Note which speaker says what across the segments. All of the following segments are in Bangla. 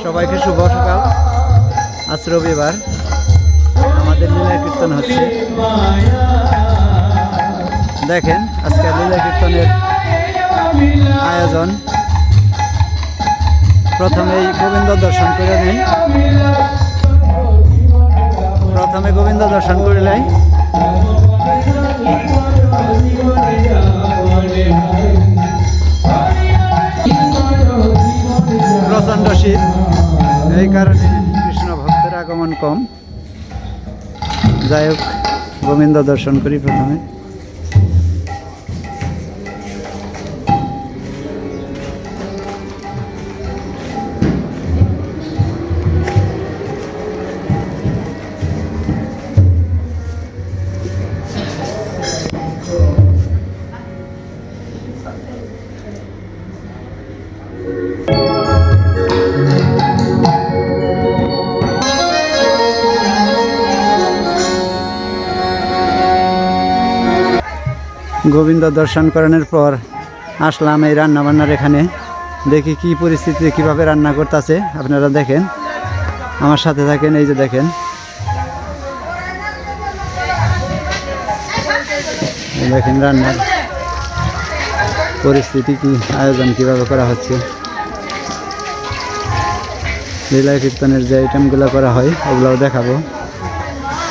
Speaker 1: সবাইকে শুভ সকাল। আজ রবিবার, আমাদের লীলা কীর্তন হচ্ছে। দেখেন আজকে লীলা কীর্তনের আয়োজন। প্রথমেই গোবিন্দ দর্শন করে নেই, প্রথমে গোবিন্দ দর্শন করিলাই। প্রচণ্ড শীত, এই কারণে কৃষ্ণ ভক্তের আগমন কম। যাই হোক, গোবিন্দ দর্শন করি প্রথমে। গোবিন্দ দর্শন করানোর পর আসলাম এই রান্নাবান্নার এখানে। দেখি কি পরিস্থিতি, কিভাবে রান্না করতেছে আপনারা দেখেন, আমার সাথে থাকেন। এই যে দেখেন, দেখেন রান্নার পরিস্থিতি, কি আয়োজন কিভাবে করা হচ্ছে। লীলা কীর্তনের যে আইটেমগুলো করা হয় ওগুলোও দেখাবো।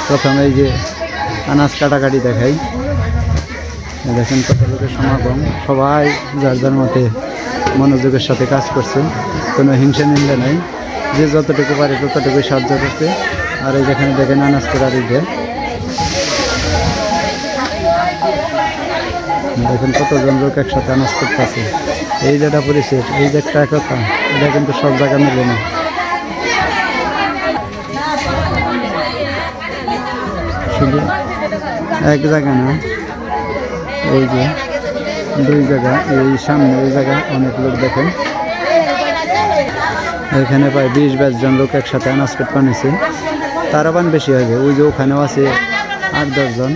Speaker 1: প্রথমে এই যে আনাজ কাটাকাটি দেখাই। দেখেন কত লোকের সমাগম, সবাই যার যার মতে মনোযোগের সাথে কাজ করছে, কোনো হিংসা নিন্দা নাই, যে যতটুকু পারে ততটুকুই সাহায্য করছে। আর এই যেখানে দেখেন আনাজ করার দিকে দেখেন কতজন লোক একসাথে আনাজ করতেছে। এই যেটা পরিস্থিতি, এই যে একটা একতা, এটা কিন্তু সব জায়গা মিলে না। শুধু এক জায়গা না, এই যে দুই জায়গা, এই সামনে ওই জায়গা অনেক লোক দেখেন। এখানে প্রায় 20-22 জন লোক একসাথে আনাজ করতে বানিয়েছে। তার আবার বেশি হবে, ওই যে ওখানেও আছে 8-10 জন।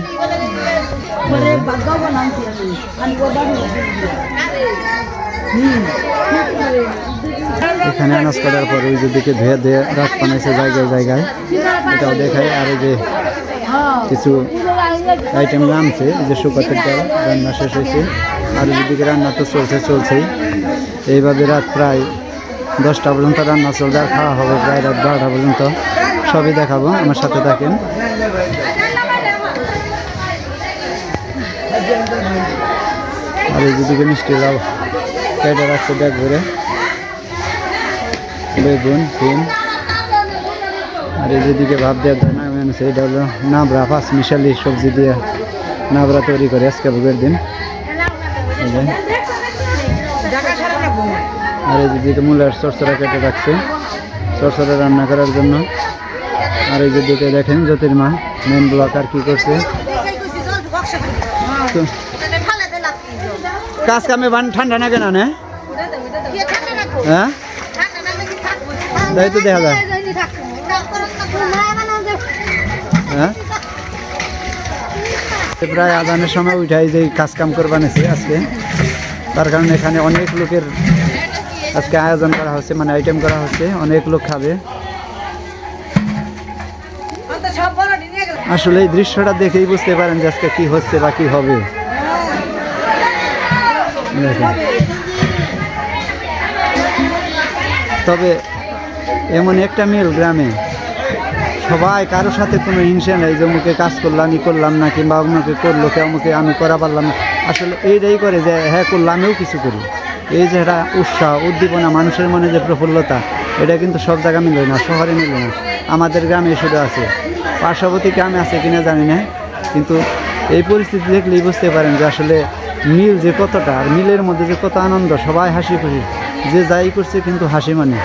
Speaker 1: এখানে আনাজ করার পর ওই যে দিকে ধুয়ে ধুয়ে রাত বানাইছে জায়গায় জায়গায়, এটাও দেখায়। আর এই যে কিছু আইটেম নামছে, যে শুকাতের ডাল রান্না শেষ হয়েছে। আর যেদিকে রান্না তো চলছেই। এইভাবে রাত প্রায় 10টা পর্যন্ত রান্না চলবে, আর খাওয়া হবে প্রায় রাত 12টা পর্যন্ত। সবই দেখাবো, আমার সাথে থাকেন। আর এই যেদিকে মিষ্টি লাউ কেটে রাখছে ব্যাগ ভরে, বেগুন, সিম। আর এই যেদিকে ভাব দেওয়ার জন্য এটা হলো নাবড়া, 5 মিশালি সবজি দিয়ে নাবড়া তৈরি করে আজকে ভোগের দিন। আর এই যেদিকে মূলার চরচড়া কেটে রাখছে চরচড়া রান্না করার জন্য। আর এই যেদিকে দেখেন জ্যোতির্মা মেন ব্লক আর কি করছে। কাজ কামে ঠান্ডা না কেন? হ্যাঁ, তাই তো দেখা যায়। হ্যাঁ, প্রায় আজানের সময় উঠাই যে কাজ কাম করবা নিছে আজকে। তার কারণে এখানে অনেক লোকের আজকে আয়োজন করা হচ্ছে, মানে আইটেম করা হচ্ছে, অনেক লোক খাবে। আসলে এই দৃশ্যটা দেখেই বুঝতে পারেন যে আজকে কি হচ্ছে বা কি হবে। তবে এমন একটা মিল গ্রামে সবাই, কারোর সাথে কোনো হিংসা নেই যে অমুকে কাজ করলাম, আমি করলাম না, কিংবা অমুকে করলো কে অমুকে আমি করা পারলাম না। আসলে এইটাই করে যে হ্যাঁ করলাম, আমিও কিছু করি। এই যে একটা উৎসাহ, উদ্দীপনা, মানুষের মনে যে প্রফুল্লতা, এটা কিন্তু সব জায়গা মিলে না, শহরে মিলে না, আমাদের গ্রামে শুধু আছে। পার্শ্ববর্তী গ্রামে আছে কিনা জানি না, কিন্তু এই পরিস্থিতি দেখলেই বুঝতে পারেন যে আসলে মিল যে কতটা, আর মিলের মধ্যে যে কত আনন্দ, সবাই হাসি খুশি, যে যাই করছে কিন্তু হাসি মানে।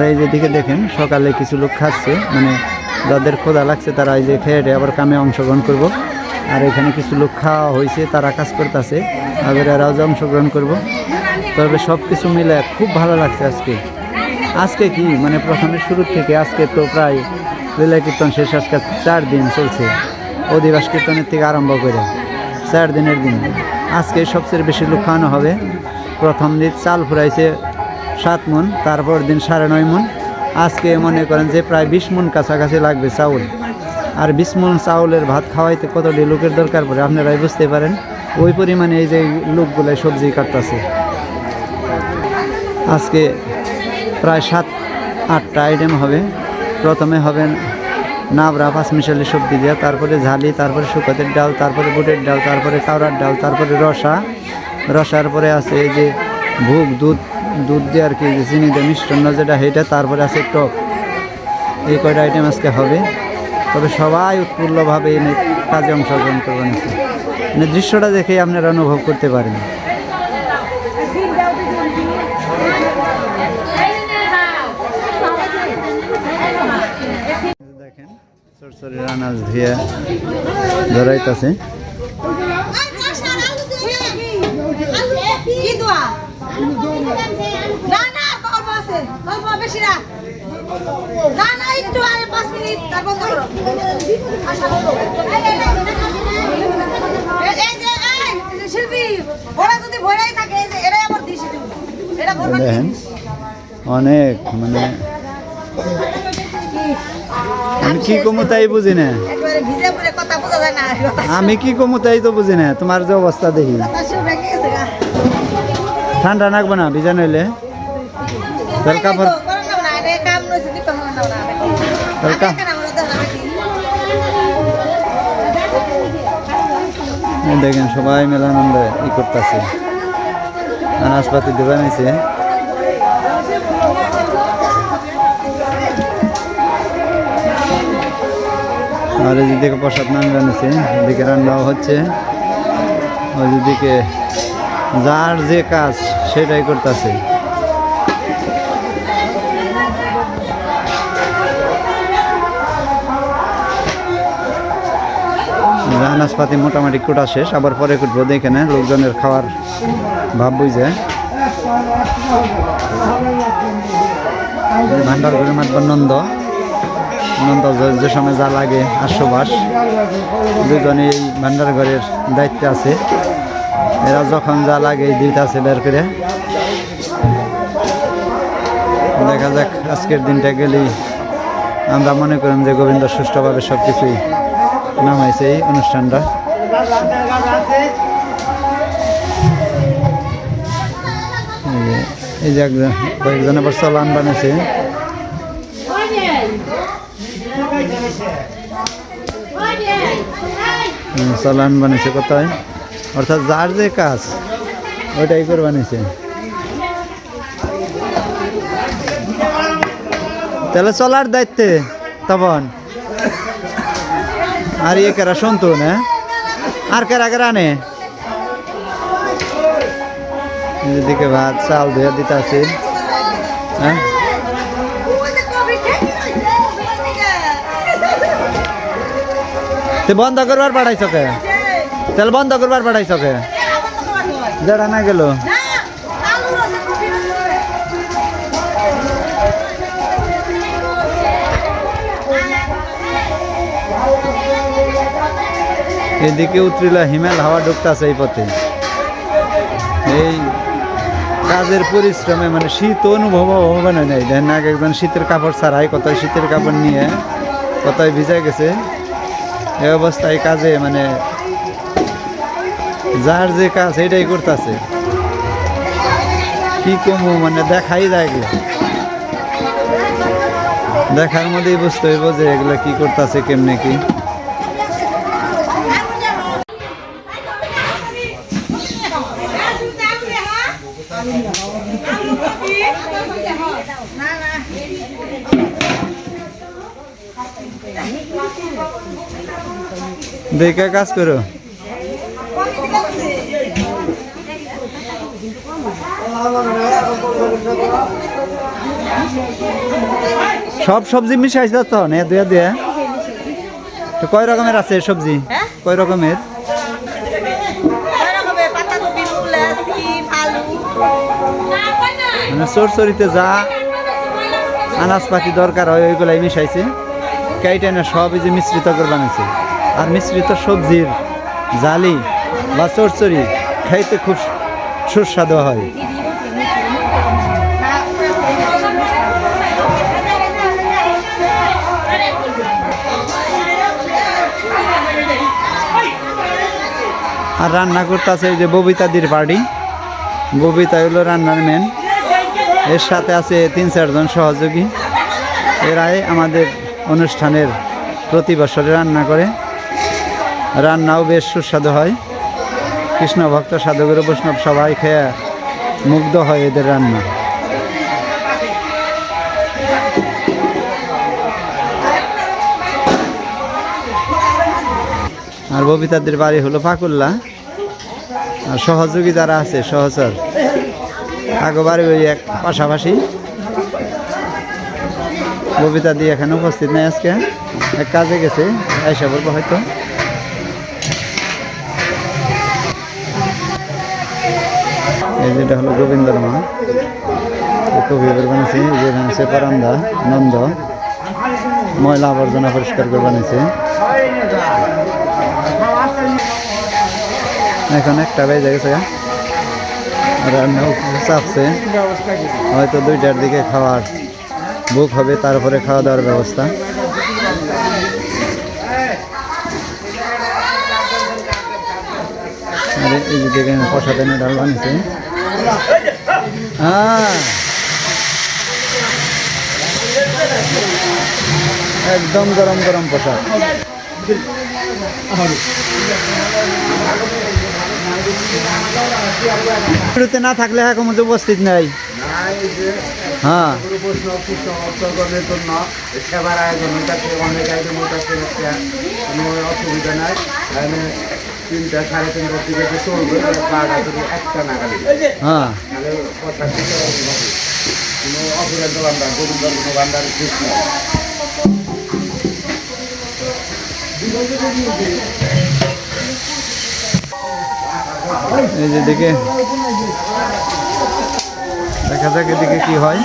Speaker 1: এই যেদিকে দেখেন সকালে কিছু লোক খাচ্ছে, মানে যাদের ক্ষুধা লাগছে তারা এই যে খেয়ে আবার কামে অংশগ্রহণ করব। আর এখানে কিছু লোক খাওয়া হয়েছে, তারা কাজ করতেছে, আবার এরাও যে অংশগ্রহণ করব। তবে সব কিছু মিলে খুব ভালো লাগছে আজকে। আজকে কি মানে প্রথমে শুরু থেকে আজকে তো প্রায় লীলা কীর্তন শেষ, আজকে 4 দিন চলছে। অধিবাস কীর্তনের থেকে আরম্ভ করে 4 দিনের দিন। আজকে সবচেয়ে বেশি লোক খাওয়ানো হবে। প্রথম দিন চাল ফুরাইছে 7 মণ, তারপর দিন 9.5 মণ। আজকে মনে করেন যে প্রায় 20 মণ কাছাকাছি লাগবে চাউল। আর 20 মণ চাউলের ভাত খাওয়াইতে কতটি লোকের দরকার পড়ে আপনারাই বুঝতে পারেন। ওই পরিমাণে এই যে লোকগুলাই সবজি কাটতেছে। আজকে প্রায় 7-8টা আইটেম হবে। প্রথমে হবেন নাবড়া 5 মিশালি সবজি দেওয়া, তারপরে ঝালি, তারপরে শুকাতের ডাল, তারপরে বুটের ডাল, তারপরে কাউরার ডাল, তারপরে রসার পরে আছে এই যে ভুগ দুধ দিয়ে আর কি চিনি দিয়ে মিষ্টান্ন যেটা সেটা, তারপরে আছে টক। এই কয়টা আইটেম আজকে হবে। তবে সবাই উৎফুল্লভাবে এই কাজে অংশগ্রহণ করবেন। মানে দৃশ্যটা দেখে আপনারা অনুভব করতে পারেন। দেখেন চরচরের আনাজ ধুয়ে ধরাইতেছে। দেখেন অনেক মানে আমি কি কমু তাই বুঝি না, আমি কি কমু তাই তো বুঝি না। তোমার যে অবস্থা দেখি ঠান্ডা লাগবে না ভিজা নইলে কাপড় দেখেন সবাই মেলা আনন্দ ই করতেছে। আনাজপাতি দেবে নিছে। আর এদিকে প্রসাদ নাম জানিয়েছে, এদিকে রান্নাও হচ্ছে। ওই দিকে যার যে কাজ সেটাই করতেছে। আনাজপাতি মোটামুটি কুটা শেষ, আবার পরে কুটবো। দেখে না লোকজনের খাওয়ার ভাব বুঝে। ভান্ডার ঘরে মাতবার নন্দ যে সময় যা লাগে আশুবাস দুজনে এই ভান্ডার ঘরের দায়িত্বে আছে। এরা যখন যা লাগে দিতে আছে বের করে। দেখা যাক আজকের দিনটা গেলেই আমরা মনে করেন যে গোবিন্দ সুষ্ঠুভাবে সব কিছুই নামাইছে এই অনুষ্ঠানটা। এই যে কয়েকজন আবার চলান বানিয়েছে। চালান বানিয়েছে কোথায়, অর্থাৎ যার যে কাজ ওইটাই করে বানিয়েছে। তাহলে চলার দায়িত্বে তখন আর ইয়ে কেরা শুনতো না, আর কেরা আনে এদিকে ভাত চাল ধুয়ে দিতে আছে। হ্যাঁ বন্ধ করবার পাঠাইছ কে? তেল বন্ধ করবার পাঠাইছ কে? যেটা না গেল এদিকে উতরিলা হিমেল হাওয়া ঢুকতেছে এই পথে। এই কাজের পরিশ্রমে মানে শীত অনুভব হবে না। দেখেন না একজন শীতের কাপড় ছাড়াই, কোথায় শীতের কাপড় নিয়ে কোথায় ভিজে গেছে। এই অবস্থায় কাজে মানে যার যে কাজ এটাই করতেছে। কি কমু মানে দেখাই যায়, এগুলো দেখার মধ্যেই বুঝতে হইব যে এগুলো কি করতেছে, কেমনে কি। দেখে কাজ করো। সব সবজি মিশাইছে তো না দুয়া দিয়ে? তো কয় রকমের আছে সবজি? কয় রকমের? মানে চরচরিতে যা আনাজপাতি দরকার হয় ওইগুলাই মিশাইছে। কেইটা না সব এই যে মিশ্রিত করে বানাইছে। আর মিশ্রিত সবজির জালি বা চরচড়ি খাইতে খুব সুস্বাদু হয়। আর রান্না করতেছে এই যে ববিতাদির বাড়ি, ববিতা হলো রান্নার মেন, এর সাথে আছে 3-4 জন সহযোগী। এরাই আমাদের অনুষ্ঠানের প্রতি বছরে রান্না করে, রান্নাও বেশ সুস্বাদু হয়। কৃষ্ণ ভক্ত সাধুগুরু বৈষ্ণব সবাই খেয়ে মুগ্ধ হয় এদের রান্না। আর ববিতাদের বাড়ি হলো পাকুল্লা। আর সহযোগী যারা আছে সহচর আগে বাড়ি ওই এক পাশাপাশি। ববিতা দিয়ে এখানে উপস্থিত নেই, আজকে এক কাজে গেছে, আইসা বলবো হয়তো। এই যেটা হলো গোবিন্দর মা, কবিবার বানিয়েছে। এই যে হচ্ছে পরান্দা নন্দ, ময়লা আবর্জনা পরিষ্কার করে বানিয়েছে। এখন একটা বেজে গেছে, রান্নাও চাপছে, হয়তো 2টার দিকে খাওয়ার বুক হবে, তারপরে খাওয়া দাওয়ার ব্যবস্থা। আরে এই যে দেখেন প্রসাদের ডাল বানিয়েছে, একদম গরম গরম প্রসাদ। না থাকলে এখন উপস্থিত নেই। হ্যাঁ,
Speaker 2: সেবার আয়োজন অনেক আয়োজন কোনো অসুবিধা নাই। 3টা 3:30 দিকে চলবে, 12টা থেকে 1টা নাগালে।
Speaker 1: হ্যাঁ,
Speaker 2: কোনো অপরাধ ভান্ডার, গোবিন্দ ভান্ডার কৃষ্ণ।
Speaker 1: এই যে দিকে দেখা যাক এদিকে কি হয়।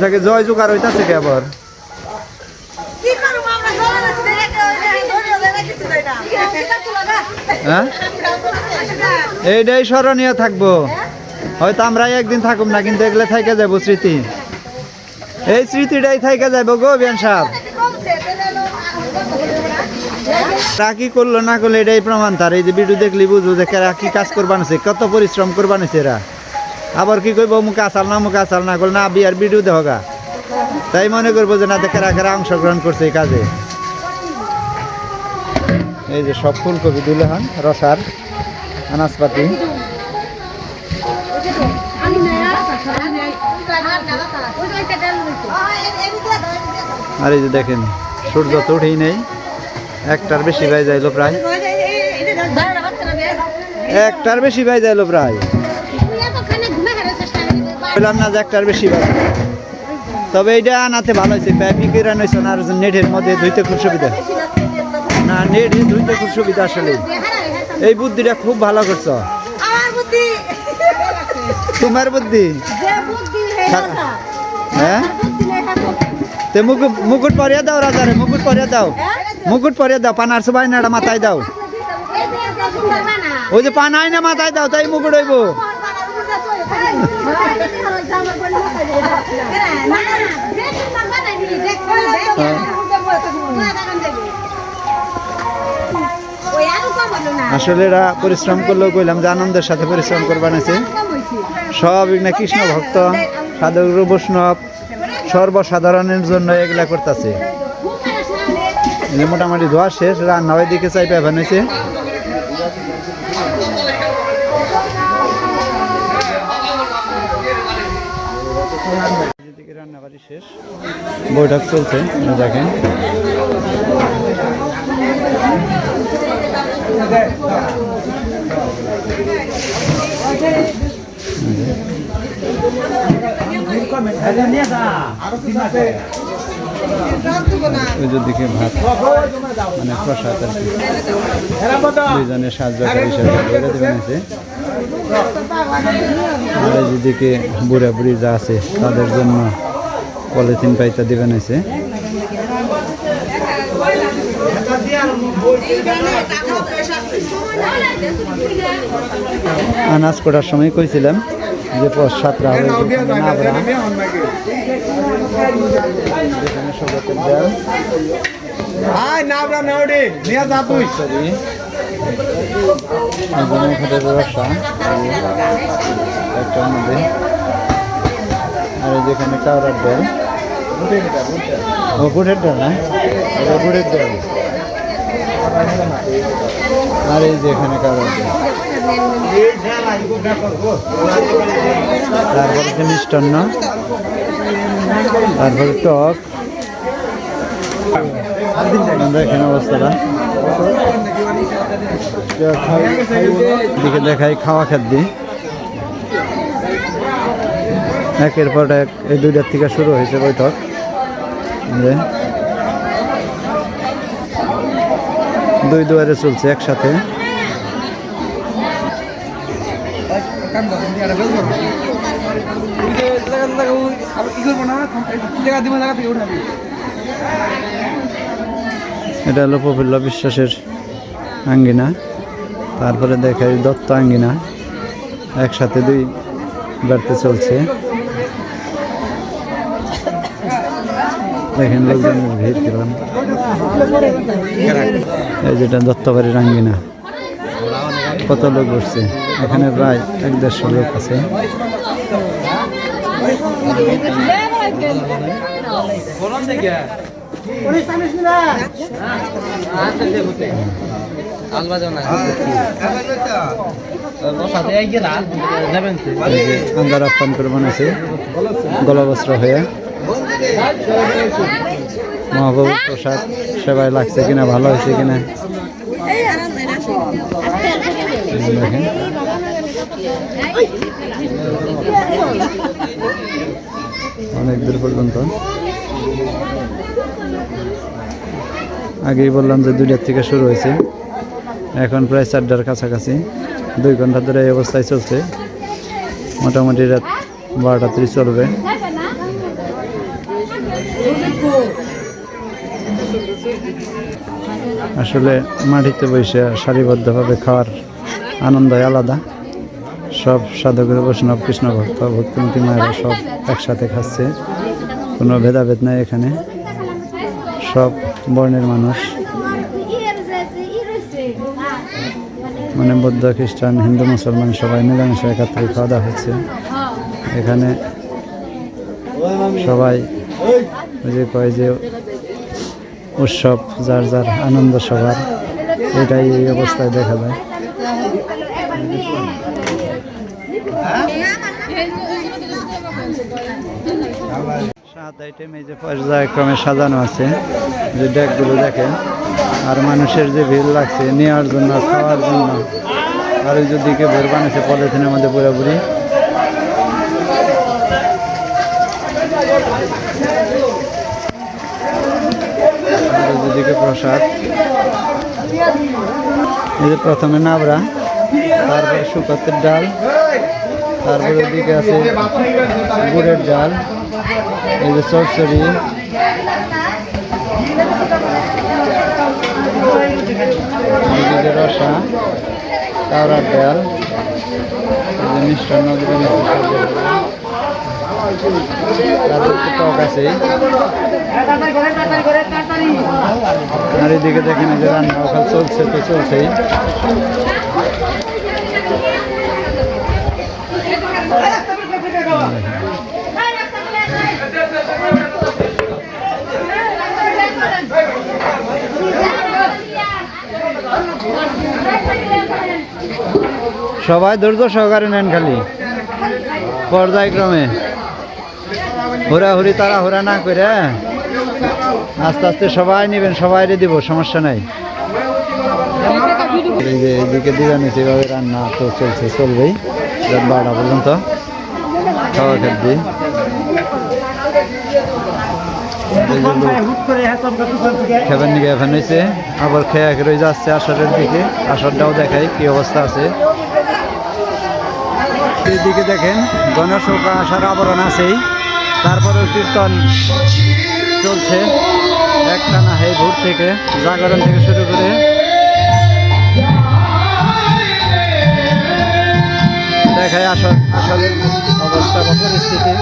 Speaker 1: যাকে জয় জোগাড় হইতাছে কে আবার? হ্যাঁ, এইটাই স্মরণীয় থাকবো। হয়তো আমরা একদিন থাকুম না, কিন্তু এগুলো থেকে যাবো স্মৃতি। এই স্মৃতিটাই থেকে যাবো গো বিয়ান সাহেব। কি করলো না করলো এটাই প্রমাণ তার। এই যে ভিডিও দেখলি বুঝবো যে কেরা কি কাজ করবানিছে, কত পরিশ্রম করবানিছে এরা। আবার কি করবো মুখে আসাল না করলে না বিয়ার ভিডিও দেখা, তাই মনে করবো যে না দেখে কারা অংশগ্রহণ করছে এই কাজে। এই যে সব ফুলকপি দিলে হন, রসার আনাজপাতি। আর এই যে দেখেন সূর্য তো উঠেই নেই, 1টার বেশি বাই যাইলো প্রায়, 1টার বেশি বাই যাইলো প্রায়। বললাম না যে 1টার বেশি বাই, তবে এইটা আনাতে ভালো হয়েছে। প্যাপিকের আনাইছে না, আর নেটের মধ্যে ধুইতে খুব সুবিধা। না, নেটে ধুইতে খুব সুবিধা। আসলে এই বুদ্ধিটা খুব ভালো করছো। তোমার বুদ্ধি? হ্যাঁ, তে মুকুট পরিয়া দাও রাজারে, মুকুট পরিয়া দাও, মুকুট পরিয়া দাও। পানার সবাই না মাথায় দাও, ওই যে পান আয় না মাথায় দাও, তাই মুকুট হইব। আসলে এরা পরিশ্রম করলেও কইলাম যে আনন্দের সাথে পরিশ্রম করবা নাছে। সব না কৃষ্ণ ভক্ত সাধুগুরু বৈষ্ণব সর্বসাধারণের জন্য এগুলা করতেছে। মোটামুটি ধোয়া শেষ, রান্না ওই দিকে চাই পেয়ে বানাইছে। রান্নাবাড়ি শেষ, বৈঠক চলছে দেখেন। ওই দিকে ভাত মানে প্রসাদ আর কি, 2জনের সাহায্যকারী হিসেবে বানিয়েছে। আর যেদিকে বুড়া বুড়ি যা আছে তাদের জন্য পলিথিন পাইতে দিবেন এসে। আনাজ করার সময় কইছিলাম যে সাতরা হবে নাবরা, যেখানে সবতের ডাল, রসা একটার মধ্যে, আর যেখানে কাউরার ডাল, গুড়ের ডাল না, গুড়ের ডাল, আর এই যে এখানে কাউরার ডাল, তারপরে যে মিষ্টান্ন, তারপরে টক। দেখেন অবস্থাটা, দিকে দেখাই খাওয়া খাদ্য একের পর এক। এই 2টার থেকে শুরু হয়েছে বৈঠক। দুই দুয়ারে চলছে একসাথে। এটা হলো প্রফুল্ল বিশ্বাসের আঙ্গিনা, তারপরে দেখাই দত্ত আঙ্গিনা, একসাথে 2 বাড়তে চলছে। দেখেন লোকজনের ভিড় কিরকম। এই যেটা দত্তবাড়ির আঙ্গিনা, কত লোক বসছে এখানে, প্রায় 1-150 লোক আছে। আন্দার আপ্যায়ন করে বানাইছে গলবস্ত্র হয়ে। মহাপ্রভুর প্রসাদ সেবায় লাগছে কিনা, ভালো হয়েছে কিনা দেখেন। অনেক দূর পর্যন্ত। আগেই বললাম যে 2টার থেকে শুরু হয়েছে, এখন প্রায় 4টার কাছাকাছি। 2 ঘন্টা ধরে এই অবস্থায় চলছে। মোটামুটি রাত 12টা 30 চলবে। আসলে মাটিতে বসে সারিবদ্ধভাবে খাওয়ার আনন্দই আলাদা। সব সাধকের বৈষ্ণব কৃষ্ণ ভক্ত ভক্তিমতী মায়েরা সব একসাথে খাচ্ছে, কোনো ভেদাভেদ নাই এখানে। সব বর্ণের মানুষ, মানে বৌদ্ধ খ্রিস্টান হিন্দু মুসলমান সবাই মিলেমিশে একাত্রে খাওয়া দাওয়া হচ্ছে এখানে। সবাই যে কয় যে উৎসব, যার যার আনন্দ সবার, এটাই এই অবস্থায় দেখা যায়। সাত আইটেম এই যে পর্যায়ক্রমে সাজানো আছে, যে ডেকগুলো দেখেন। আর মানুষের যে ভিড় লাগছে নেওয়ার জন্য, খাওয়ার জন্য। আর ওই যে দিকে ভোর বানিয়েছে পলিথিনের মধ্যে পুরোপুরি। আর ওই দিকে প্রসাদ, এই যে প্রথমে নাবড়া, তারপরে শুকতের ডাল, তারপরে ওদিকে আছে গুড়ের ডাল, এই যে চচ্চড়ি, এদিকে রসা, কাউরার ডাল, এই যে মিষ্টান্ন, তারপর টক আছে। আর এদিকে দেখেন যে রান্না ওখানে চলছে, তো চলছেই। সবাই ধৈর্য সহকারে নেন, খালি পর্যায়ক্রমে হুড়াহুড়ি তাড়াহুড়া না করে আস্তে আস্তে সবাই নেবেন, সবাই দিব, সমস্যা নাই। এই যে এদিকে দিবেন, সেভাবে রান্না তো চলছে, চলবেই রাত 12টা পর্যন্ত খাওয়া খাদ্য। খেবেন নিকে এখন হয়েছে, আবার খেয়ে রয়ে যাচ্ছে আসরের দিকে। আসরটাও দেখাই কি অবস্থা আছে। এইদিকে দেখেন গণেশ আসার আবরণ আছেই, তারপরেও কীর্তন চলছে একটানা এই ভোর থেকে, জাগরণ থেকে শুরু করে। দেখায় আসলে অবস্থা বা পরিস্থিতি।